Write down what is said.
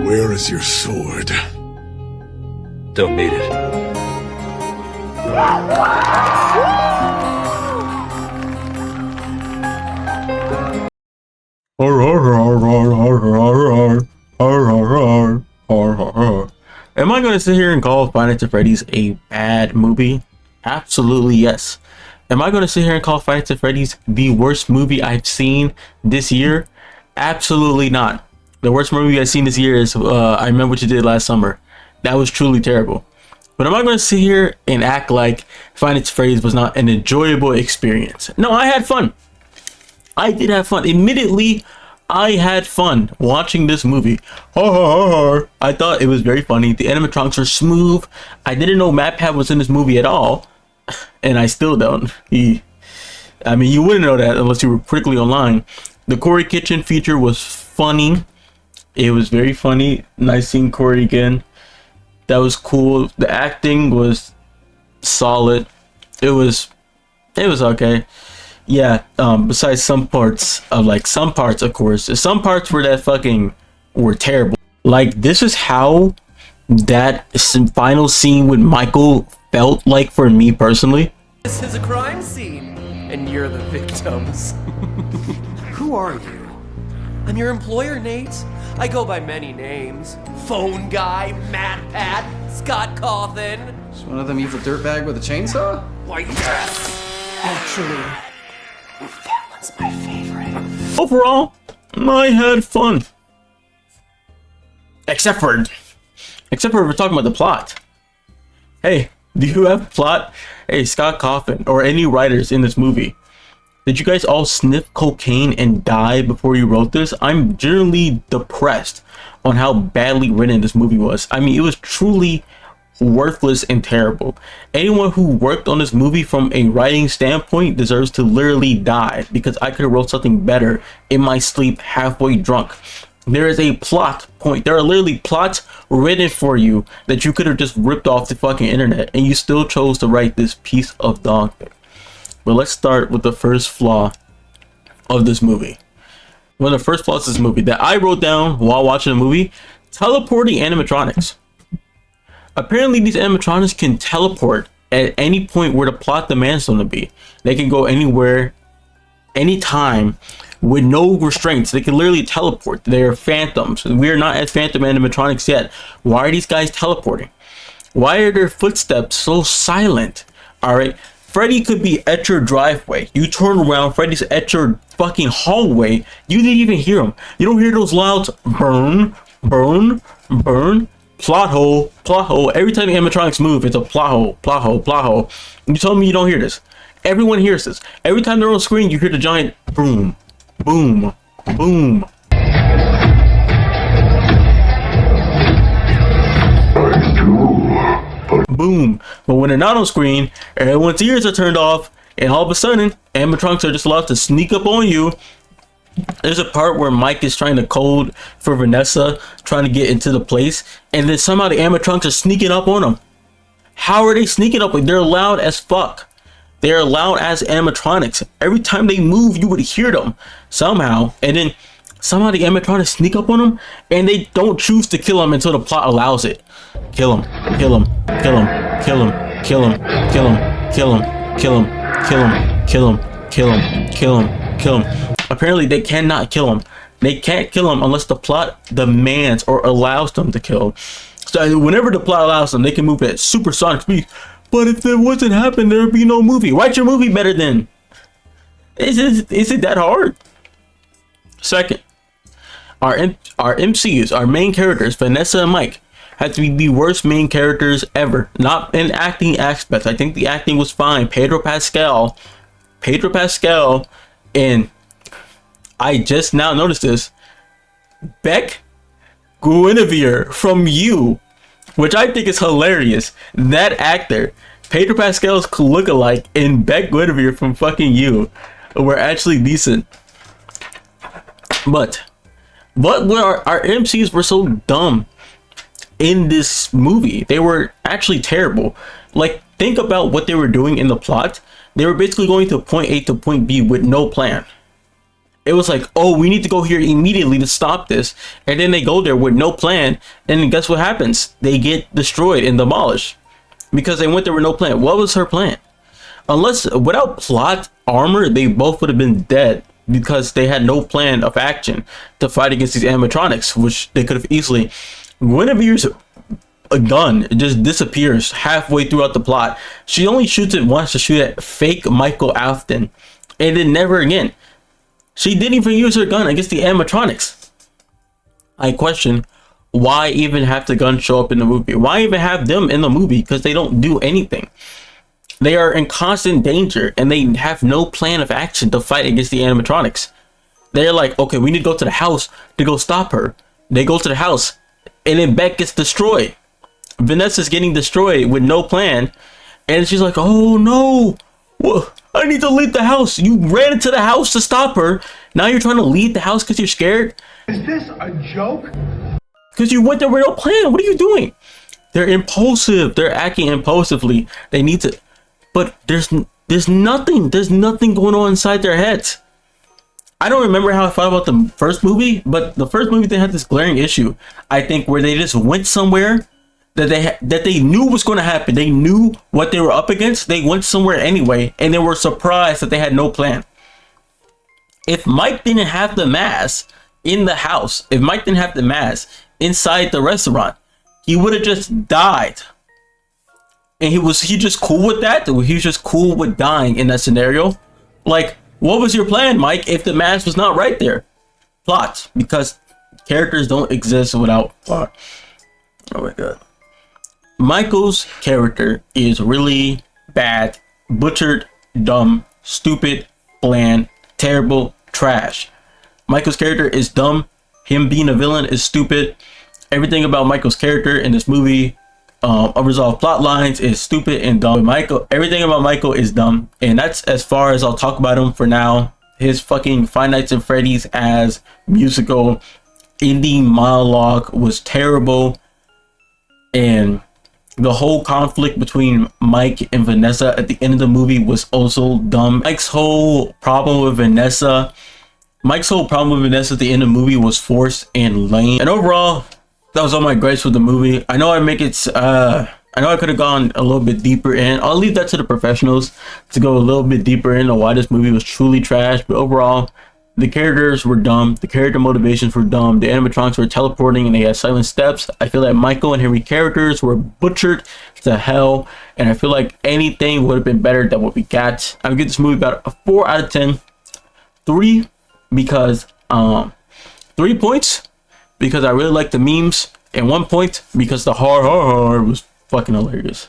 Where is your sword? Don't need it. Am I going to sit here and call Five Nights at Freddy's a bad movie? Absolutely yes. Am I going to sit here and call Five Nights at Freddy's the worst movie I've seen this year? Absolutely not. The worst movie I've seen this year is I Remember What You Did Last Summer. That was truly terrible. But am I going to sit here and act like Five Nights at Freddy's was not an enjoyable experience? No, I had fun. I did have fun. Admittedly, I had fun watching this movie. I thought it was very funny. The animatronics are smooth. I didn't know MatPat was in this movie at all. And I still don't. I mean, you wouldn't know that unless you were critically online. The Corey Kitchen feature was funny. It was very funny. Nice seeing Corey again. That was cool. The acting was solid. It was okay. Yeah, besides some parts, of course, some parts were terrible. Like, this is how that final scene with Michael felt like for me personally. This is a crime scene, and you're the victims. Who are you? I'm your employer, Nate. I go by many names. Phone Guy, MatPat, Scott Cawthon. Is one of them evil dirtbag with a chainsaw? Why, yes! Actually, that one's my favorite. Overall, I had fun. Except for if we're talking about the plot. Hey, do you have a plot? Hey, Scott Cawthon or any writers in this movie, did you guys all sniff cocaine and die before you wrote this? I'm generally depressed on how badly written this movie was. I mean, it was truly worthless and terrible. Anyone who worked on this movie from a writing standpoint deserves to literally die, because I could have wrote something better in my sleep halfway drunk. There is a plot point. There are literally plots written for you that you could have just ripped off the fucking internet, and you still chose to write this piece of dog shit. But let's start with the first flaw of this movie. One of the first flaws of this movie that I wrote down while watching the movie: teleporting animatronics. Apparently, these animatronics can teleport at any point where the plot demands them to be. They can go anywhere, anytime, with no restraints. They can literally teleport. They're phantoms. We are not at phantom animatronics yet. Why are these guys teleporting? Why are their footsteps so silent? All right. Freddy could be at your driveway. You turn around, Freddy's at your fucking hallway. You didn't even hear him. You don't hear those louds. Burn, burn, burn. Plot hole, plot hole. Every time the animatronics move, it's a plot hole, plot hole, plot hole. You told me you don't hear this. Everyone hears this. Every time they're on screen, you hear the giant boom, boom, boom. Boom. But when they're not on screen, everyone's ears are turned off, and all of a sudden, animatronics are just allowed to sneak up on you. There's a part where Mike is trying to code for Vanessa, trying to get into the place, and then somehow the animatronics are sneaking up on him. How are they sneaking up? They're loud as fuck. They're loud as animatronics. Every time they move, you would hear them somehow, and then somehow the animatronics sneak up on them, and they don't choose to kill him until the plot allows it. Kill him, kill him, kill him, kill him, kill him, kill him, kill him, kill him, kill him, kill him, kill him, kill him, kill him. Apparently, they cannot kill him. They can't kill him unless the plot demands or allows them to kill. So whenever the plot allows them, they can move at supersonic speed. But if that wasn't happening, there would be no movie. Write your movie better then. Is it that hard? Second, our MCs, our main characters, Vanessa and Mike, had to be the worst main characters ever. Not in acting aspects. I think the acting was fine. Pedro Pascal, and I just now noticed this, Beck Guinevere from You, which I think is hilarious. That actor, Pedro Pascal's lookalike, and Beck Guinevere from fucking You were actually decent. But our MCs were so dumb in this movie. They were actually terrible. Like, think about what they were doing in the plot. They were basically going to point A to point B with no plan. It was like, oh, we need to go here immediately to stop this. And then they go there with no plan. And guess what happens? They get destroyed and demolished because they went there with no plan. What was her plan? Unless without plot armor, they both would have been dead because they had no plan of action to fight against these animatronics, which they could have easily. Guinevere's a gun just disappears halfway throughout the plot. She only shoots it once to shoot at fake Michael Afton, and then never again. She didn't even use her gun against the animatronics. I question, why even have the gun show up in the movie? Why even have them in the movie? Because they don't do anything. They are in constant danger and they have no plan of action to fight against the animatronics. They're like, okay, we need to go to the house to go stop her. They go to the house and then Beck gets destroyed. Vanessa's getting destroyed with no plan. And she's like, oh no, well, I need to leave the house. You ran into the house to stop her. Now you're trying to leave the house because you're scared? Is this a joke? Because you went there with no plan. What are you doing? They're impulsive. They're acting impulsively. They need to... But there's nothing going on inside their heads. I don't remember how I felt about the first movie, but the first movie they had this glaring issue, I think, where they just went somewhere that they knew was going to happen. They knew what they were up against. They went somewhere anyway, and they were surprised that they had no plan. If Mike didn't have the mask in the house, if Mike didn't have the mask inside the restaurant, he would have just died. And he just cool with that? He was just cool with dying in that scenario? Like, what was your plan, Mike, if the mask was not right there? Plot. Because characters don't exist without plot. Oh my god. Michael's character is really bad, butchered, dumb, stupid, bland, terrible, trash. Michael's character is dumb. Him being a villain is stupid. Everything about Michael's character in this movie, unresolved plot lines, is stupid and dumb. Everything about Michael is dumb, and that's as far as I'll talk about him for now. His fucking Five Nights at Freddy's as musical indie monologue was terrible, and the whole conflict between Mike and Vanessa at the end of the movie was also dumb. Mike's whole problem with Vanessa at the end of the movie was forced and lame. And overall, that was all my gripes with the movie. I know I could have gone a little bit deeper in. I'll leave that to the professionals to go a little bit deeper into why this movie was truly trash. But overall, the characters were dumb. The character motivations were dumb. The animatronics were teleporting and they had silent steps. I feel that Michael and Henry characters were butchered to hell. And I feel like anything would have been better than what we got. I would give this movie about a 4 out of 10. 3 because 3 points because I really like the memes, and 1 point because the har har har was fucking hilarious.